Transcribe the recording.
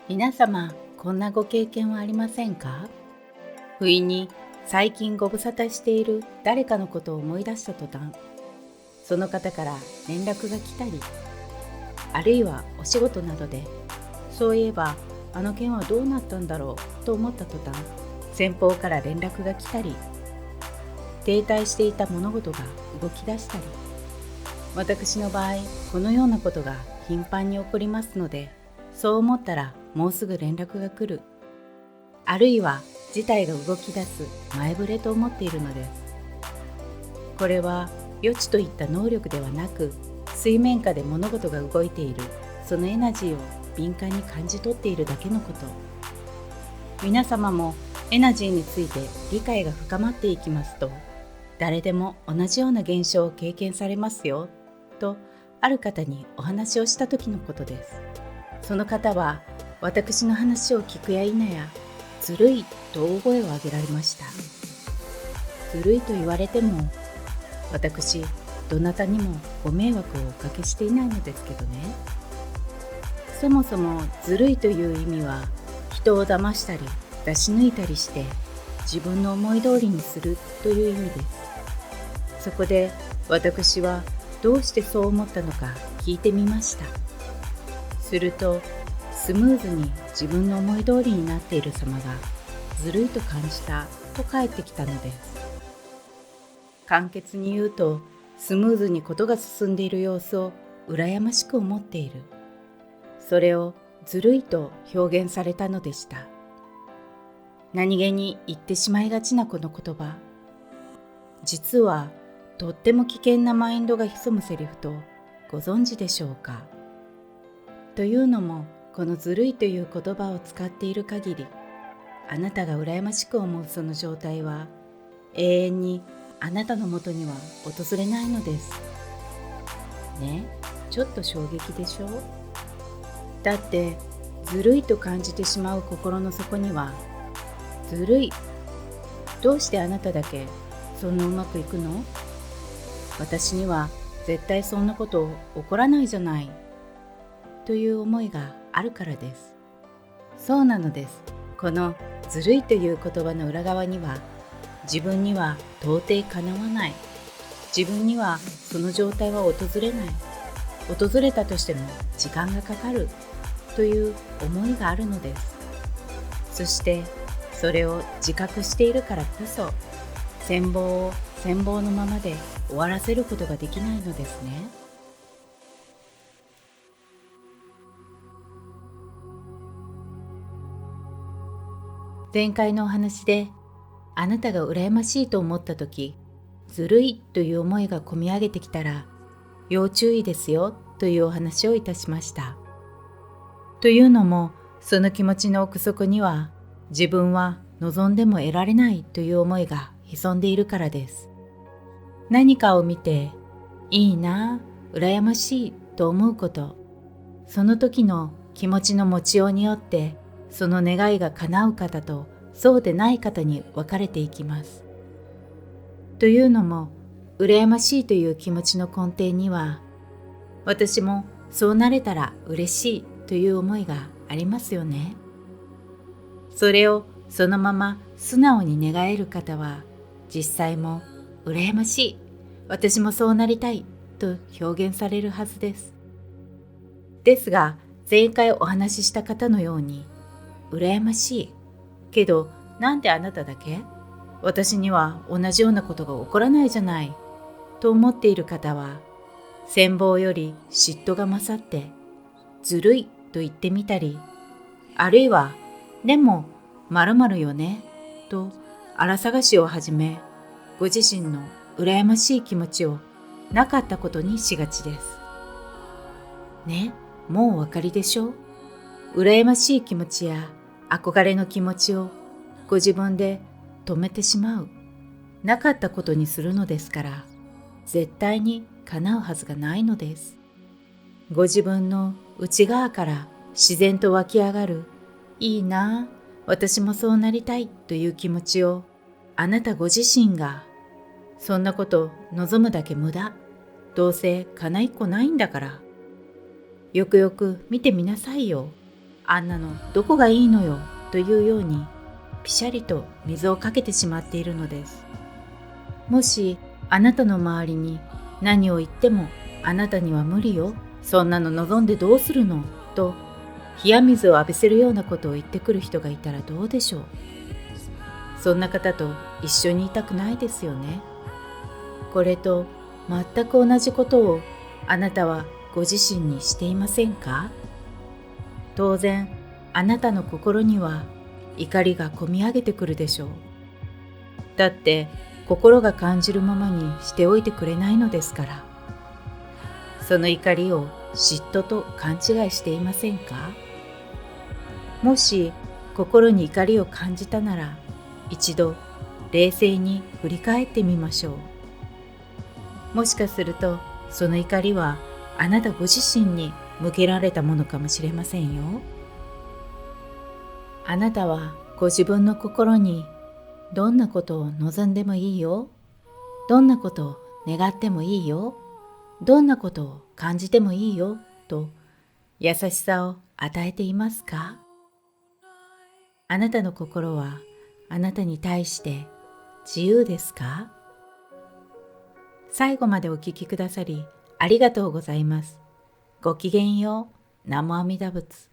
皆様、こんなご経験はありませんか？不意に最近ご無沙汰している誰かのことを思い出した途端、その方から連絡が来たり、あるいはお仕事などで、そういえばあの件はどうなったんだろうと思った途端、先方から連絡が来たり、停滞していた物事が動き出したり、私の場合、このようなことが頻繁に起こりますので、そう思ったらもうすぐ連絡が来る、あるいは事態が動き出す前触れと思っているのです。これは予知といった能力ではなく、水面下で物事が動いているそのエナジーを敏感に感じ取っているだけのこと。皆様もエナジーについて理解が深まっていきますと、誰でも同じような現象を経験されますよと、ある方にお話をした時のことです。その方は私の話を聞くや否や、ずるいと大声を上げられました。ずるいと言われても、私どなたにもご迷惑をおかけしていないのですけどね。そもそもずるいという意味は、人を騙したり出し抜いたりして自分の思い通りにするという意味です。そこで私はどうしてそう思ったのか聞いてみました。すると、スムーズに自分の思い通りになっている様がずるいと感じたと返ってきたのです。簡潔に言うと、スムーズにことが進んでいる様子を羨ましく思っている。それをずるいと表現されたのでした。何気に言ってしまいがちなこの言葉、実はとっても危険なマインドが潜むセリフとご存知でしょうか。というのも、このずるいという言葉を使っている限り、あなたが羨ましく思うその状態は永遠にあなたのもとには訪れないのです。ね、ちょっと衝撃でしょ？だって、ずるいと感じてしまう心の底には、ずるい、どうしてあなただけそんなうまくいくの？私には絶対そんなこと起こらないじゃない、という思いがあるからです。そうなのです。このずるいという言葉の裏側には、自分には到底かなわない、自分にはその状態は訪れない、訪れたとしても時間がかかるという思いがあるのです。そしてそれを自覚しているからこそ、羨望を羨望のままで終わらせることができないのですね。前回のお話で、あなたが羨ましいと思ったとき、ずるいという思いがこみ上げてきたら、要注意ですよというお話をいたしました。というのも、その気持ちの奥底には、自分は望んでも得られないという思いが潜んでいるからです。何かを見て、いいな、羨ましいと思うこと、その時の気持ちの持ちようによって、その願いが叶う方とそうでない方に分かれていきます。というのも、羨ましいという気持ちの根底には、私もそうなれたら嬉しいという思いがありますよね。それをそのまま素直に願える方は、実際も羨ましい、私もそうなりたいと表現されるはずです。ですが、前回お話しした方のように、羨ましいけど、なんであなただけ？私には同じようなことが起こらないじゃないと思っている方は、羨望より嫉妬が勝って、ずるいと言ってみたり、あるいは、でも〇〇よねと荒探しを始め、ご自身の羨ましい気持ちをなかったことにしがちです。ね、もうお分かりでしょ？羨ましい気持ちや憧れの気持ちをご自分で止めてしまう、なかったことにするのですから、絶対に叶うはずがないのです。ご自分の内側から自然と湧き上がる、いいな、私もそうなりたいという気持ちを、あなたご自身が、そんなこと望むだけ無駄、どうせ叶いっこないんだから、よくよく見てみなさいよ。あんなのどこがいいのよというようにピシャリと水をかけてしまっているのです。もしあなたの周りに何を言ってもあなたには無理よ、そんなの望んでどうするのと冷や水を浴びせるようなことを言ってくる人がいたらどうでしょう。そんな方と一緒にいたくないですよね。これと全く同じことをあなたはご自身にしていませんか？当然あなたの心には怒りがこみ上げてくるでしょう。だって心が感じるままにしておいてくれないのですから。その怒りを嫉妬と勘違いしていませんか？もし心に怒りを感じたなら、一度冷静に振り返ってみましょう。もしかするとその怒りはあなたご自身に向けられたものかもしれませんよ。あなたはご自分の心にどんなことを望んでもいいよ、どんなことを願ってもいいよ、どんなことを感じてもいいよと優しさを与えていますか？あなたの心はあなたに対して自由ですか？最後までお聞きくださりありがとうございます。ごきげんよう。南無阿弥陀仏。